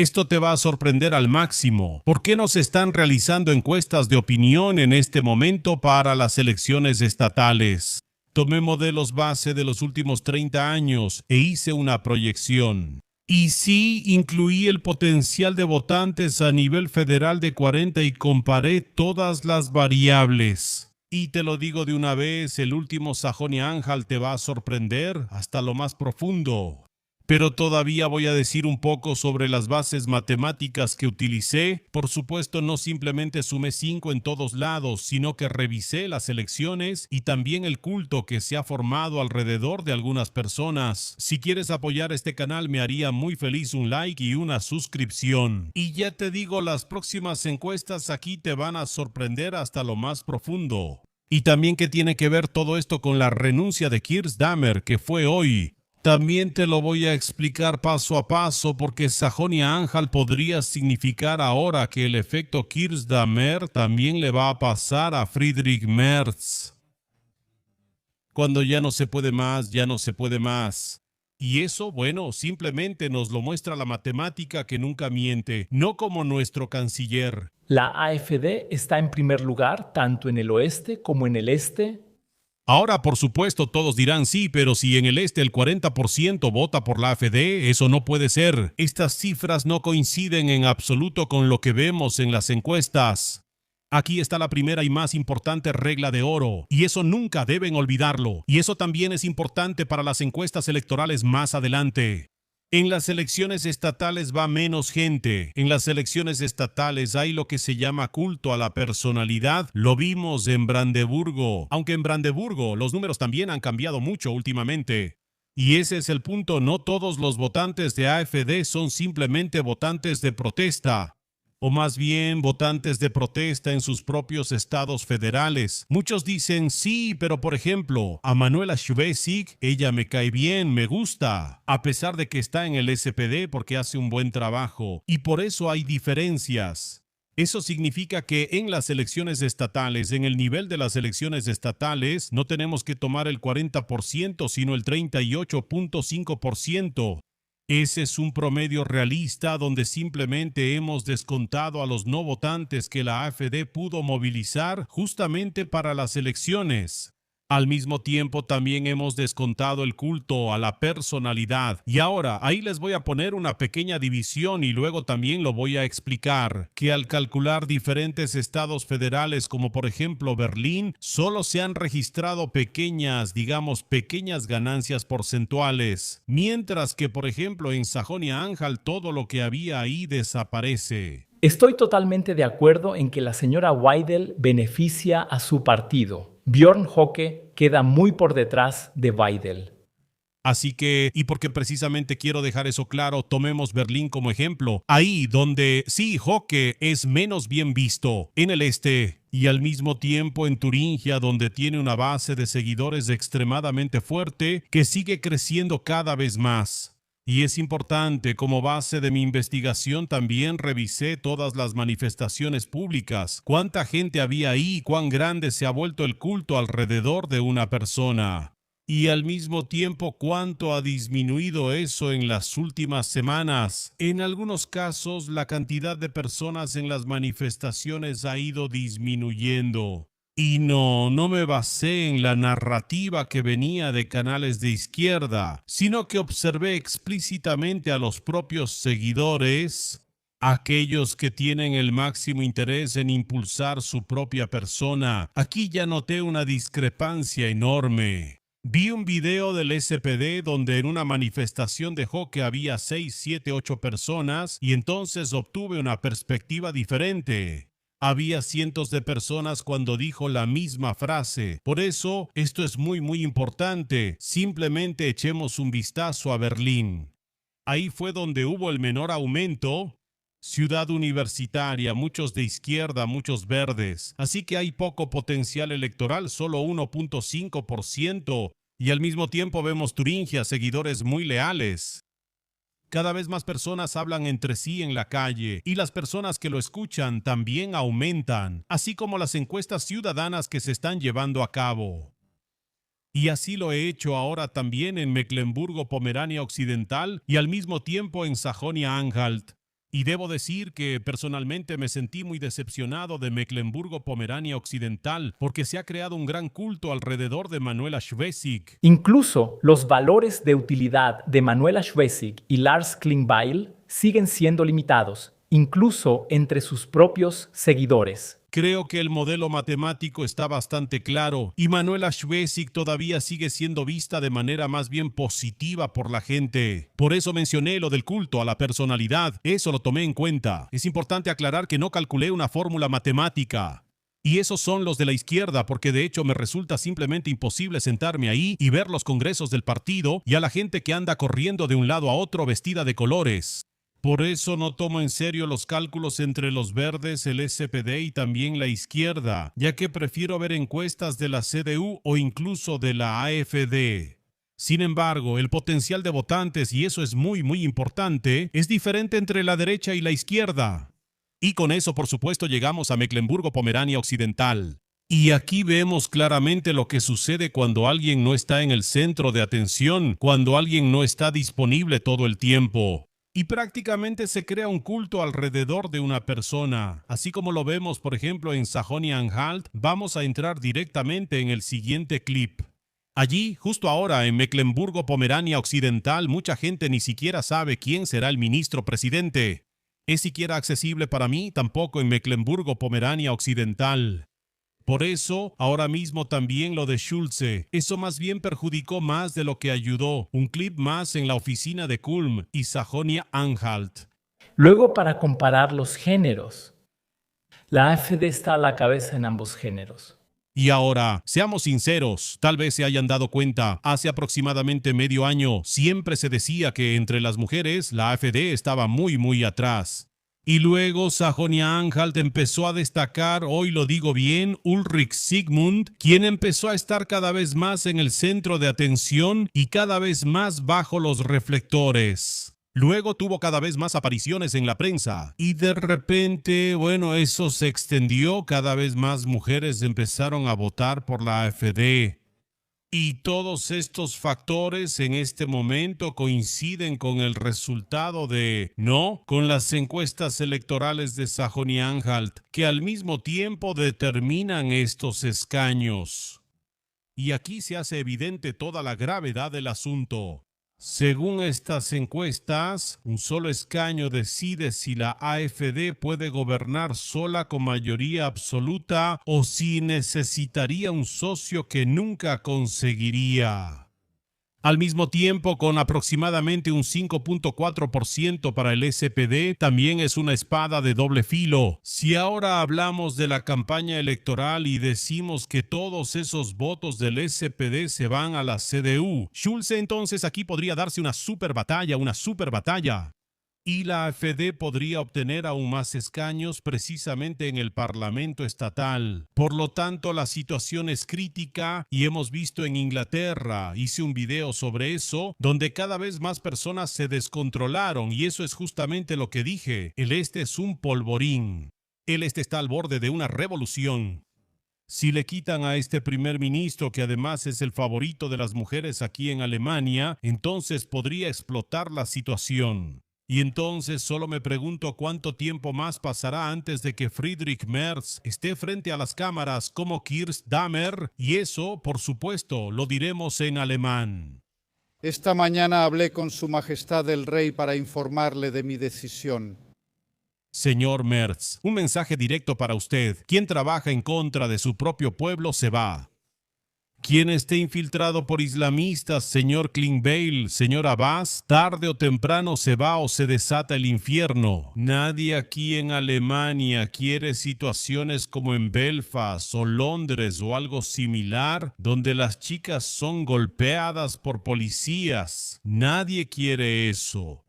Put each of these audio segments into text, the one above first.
Esto te va a sorprender al máximo. ¿Por qué no se están realizando encuestas de opinión en este momento para las elecciones estatales? Tomé modelos base de los últimos 30 años e hice una proyección. Y sí, incluí el potencial de votantes a nivel federal de 40 y comparé todas las variables. Y te lo digo de una vez, el último Sajonia-Anhalt te va a sorprender hasta lo más profundo. Pero todavía voy a decir un poco sobre las bases matemáticas que utilicé. Por supuesto, no simplemente sumé 5 en todos lados, sino que revisé las elecciones y también el culto que se ha formado alrededor de algunas personas. Si quieres apoyar este canal, me haría muy feliz un like y una suscripción. Y ya te digo, las próximas encuestas aquí te van a sorprender hasta lo más profundo. Y también qué tiene que ver todo esto con la renuncia de Keir Starmer, que fue hoy. También te lo voy a explicar paso a paso porque Sajonia-Anhalt podría significar ahora que el efecto Keir Starmer también le va a pasar a Friedrich Merz. Cuando ya no se puede más, ya no se puede más. Y eso, bueno, simplemente nos lo muestra la matemática que nunca miente, no como nuestro canciller. La AfD está en primer lugar tanto en el oeste como en el este. Ahora, por supuesto, todos dirán sí, pero si en el este el 40% vota por la AfD, eso no puede ser. Estas cifras no coinciden en absoluto con lo que vemos en las encuestas. Aquí está la primera y más importante regla de oro, y eso nunca deben olvidarlo. Y eso también es importante para las encuestas electorales más adelante. En las elecciones estatales va menos gente. En las elecciones estatales hay lo que se llama culto a la personalidad. Lo vimos en Brandeburgo, aunque en Brandeburgo los números también han cambiado mucho últimamente. Y ese es el punto, no todos los votantes de AfD son simplemente votantes de protesta. O más bien votantes de protesta en sus propios estados federales. Muchos dicen, sí, pero por ejemplo, a Manuela Schwesig, ella me cae bien, me gusta, a pesar de que está en el SPD porque hace un buen trabajo. Y por eso hay diferencias. Eso significa que en las elecciones estatales, en el nivel de las elecciones estatales, no tenemos que tomar el 40%, sino el 38.5%. Ese es un promedio realista donde simplemente hemos descontado a los no votantes que la AfD pudo movilizar justamente para las elecciones. Al mismo tiempo también hemos descontado el culto a la personalidad. Y ahora, ahí les voy a poner una pequeña división y luego también lo voy a explicar, que al calcular diferentes estados federales como por ejemplo Berlín, solo se han registrado pequeñas ganancias porcentuales, mientras que por ejemplo en Sajonia-Anhalt todo lo que había ahí desaparece. Estoy totalmente de acuerdo en que la señora Weidel beneficia a su partido. Björn Höcke queda muy por detrás de Weidel. Así que, y porque precisamente quiero dejar eso claro, tomemos Berlín como ejemplo. Ahí donde sí, Höcke es menos bien visto, en el este, y al mismo tiempo en Turingia, donde tiene una base de seguidores extremadamente fuerte que sigue creciendo cada vez más. Y es importante, como base de mi investigación también revisé todas las manifestaciones públicas, cuánta gente había ahí, cuán grande se ha vuelto el culto alrededor de una persona. Y al mismo tiempo, ¿cuánto ha disminuido eso en las últimas semanas? En algunos casos, la cantidad de personas en las manifestaciones ha ido disminuyendo. Y no me basé en la narrativa que venía de canales de izquierda, sino que observé explícitamente a los propios seguidores, aquellos que tienen el máximo interés en impulsar su propia persona. Aquí ya noté una discrepancia enorme. Vi un video del SPD donde en una manifestación dejó que había 6, 7, 8 personas y entonces obtuve una perspectiva diferente. Había cientos de personas cuando dijo la misma frase. Por eso, esto es muy importante. Simplemente echemos un vistazo a Berlín. Ahí fue donde hubo el menor aumento. Ciudad universitaria, muchos de izquierda, muchos verdes. Así que hay poco potencial electoral, solo 1.5%. Y al mismo tiempo vemos Turingia, seguidores muy leales. Cada vez más personas hablan entre sí en la calle y las personas que lo escuchan también aumentan, así como las encuestas ciudadanas que se están llevando a cabo. Y así lo he hecho ahora también en Mecklemburgo-Pomerania Occidental y al mismo tiempo en Sajonia-Anhalt. Y debo decir que personalmente me sentí muy decepcionado de Mecklemburgo-Pomerania Occidental porque se ha creado un gran culto alrededor de Manuela Schwesig. Incluso los valores de utilidad de Manuela Schwesig y Lars Klingbeil siguen siendo limitados, incluso entre sus propios seguidores. Creo que el modelo matemático está bastante claro y Manuela Schwesig todavía sigue siendo vista de manera más bien positiva por la gente. Por eso mencioné lo del culto a la personalidad. Eso lo tomé en cuenta. Es importante aclarar que no calculé una fórmula matemática. Y esos son los de la izquierda, porque de hecho me resulta simplemente imposible sentarme ahí y ver los congresos del partido y a la gente que anda corriendo de un lado a otro vestida de colores. Por eso no tomo en serio los cálculos entre los verdes, el SPD y también la izquierda, ya que prefiero ver encuestas de la CDU o incluso de la AfD. Sin embargo, el potencial de votantes, y eso es muy importante, es diferente entre la derecha y la izquierda. Y con eso, por supuesto, llegamos a Mecklemburgo-Pomerania Occidental. Y aquí vemos claramente lo que sucede cuando alguien no está en el centro de atención, cuando alguien no está disponible todo el tiempo. Y prácticamente se crea un culto alrededor de una persona. Así como lo vemos, por ejemplo, en Sajonia-Anhalt, vamos a entrar directamente en el siguiente clip. Allí, justo ahora, en Mecklemburgo-Pomerania Occidental, mucha gente ni siquiera sabe quién será el ministro presidente. ¿Es siquiera accesible para mí? Tampoco en Mecklemburgo-Pomerania Occidental. Por eso, ahora mismo también lo de Schulze. Eso más bien perjudicó más de lo que ayudó. Un clip más en la oficina de Kulm y Sajonia-Anhalt. Luego, para comparar los géneros, la AfD está a la cabeza en ambos géneros. Y ahora, seamos sinceros, tal vez se hayan dado cuenta, hace aproximadamente medio año siempre se decía que entre las mujeres la AfD estaba muy atrás. Y luego Sajonia-Anhalt empezó a destacar, hoy lo digo bien, Ulrich Sigmund, quien empezó a estar cada vez más en el centro de atención y cada vez más bajo los reflectores. Luego tuvo cada vez más apariciones en la prensa y de repente, eso se extendió, cada vez más mujeres empezaron a votar por la AfD. Y todos estos factores en este momento coinciden con el resultado con las encuestas electorales de Sajonia-Anhalt, que al mismo tiempo determinan estos escaños. Y aquí se hace evidente toda la gravedad del asunto. Según estas encuestas, un solo escaño decide si la AfD puede gobernar sola con mayoría absoluta o si necesitaría un socio que nunca conseguiría. Al mismo tiempo, con aproximadamente un 5.4% para el SPD, también es una espada de doble filo. Si ahora hablamos de la campaña electoral y decimos que todos esos votos del SPD se van a la CDU, Schulze entonces aquí podría darse una super batalla. Y la AfD podría obtener aún más escaños precisamente en el Parlamento estatal. Por lo tanto, la situación es crítica y hemos visto en Inglaterra, hice un video sobre eso, donde cada vez más personas se descontrolaron y eso es justamente lo que dije. El este es un polvorín. El este está al borde de una revolución. Si le quitan a este primer ministro, que además es el favorito de las mujeres aquí en Alemania, entonces podría explotar la situación. Y entonces solo me pregunto cuánto tiempo más pasará antes de que Friedrich Merz esté frente a las cámaras como Keir Starmer, y eso, por supuesto, lo diremos en alemán. Esta mañana hablé con Su Majestad el Rey para informarle de mi decisión. Señor Merz, un mensaje directo para usted. Quien trabaja en contra de su propio pueblo se va. Quien esté infiltrado por islamistas, señor Klingbeil, señor Abbas, tarde o temprano se va o se desata el infierno. Nadie aquí en Alemania quiere situaciones como en Belfast o Londres o algo similar, donde las chicas son golpeadas por policías. Nadie quiere eso.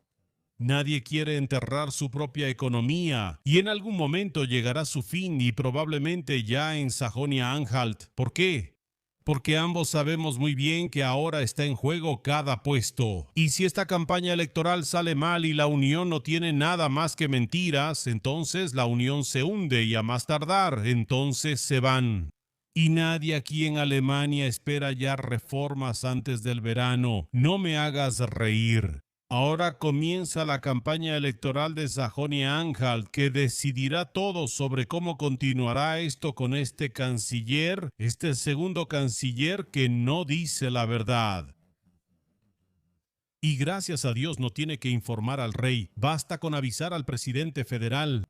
Nadie quiere enterrar su propia economía y en algún momento llegará su fin y probablemente ya en Sajonia-Anhalt. ¿Por qué? Porque ambos sabemos muy bien que ahora está en juego cada puesto. Y si esta campaña electoral sale mal y la Unión no tiene nada más que mentiras, entonces la Unión se hunde y a más tardar, entonces se van. Y nadie aquí en Alemania espera ya reformas antes del verano. No me hagas reír. Ahora comienza la campaña electoral de Sajonia-Anhalt, que decidirá todo sobre cómo continuará esto con este canciller, este segundo canciller que no dice la verdad. Y gracias a Dios no tiene que informar al rey, basta con avisar al presidente federal.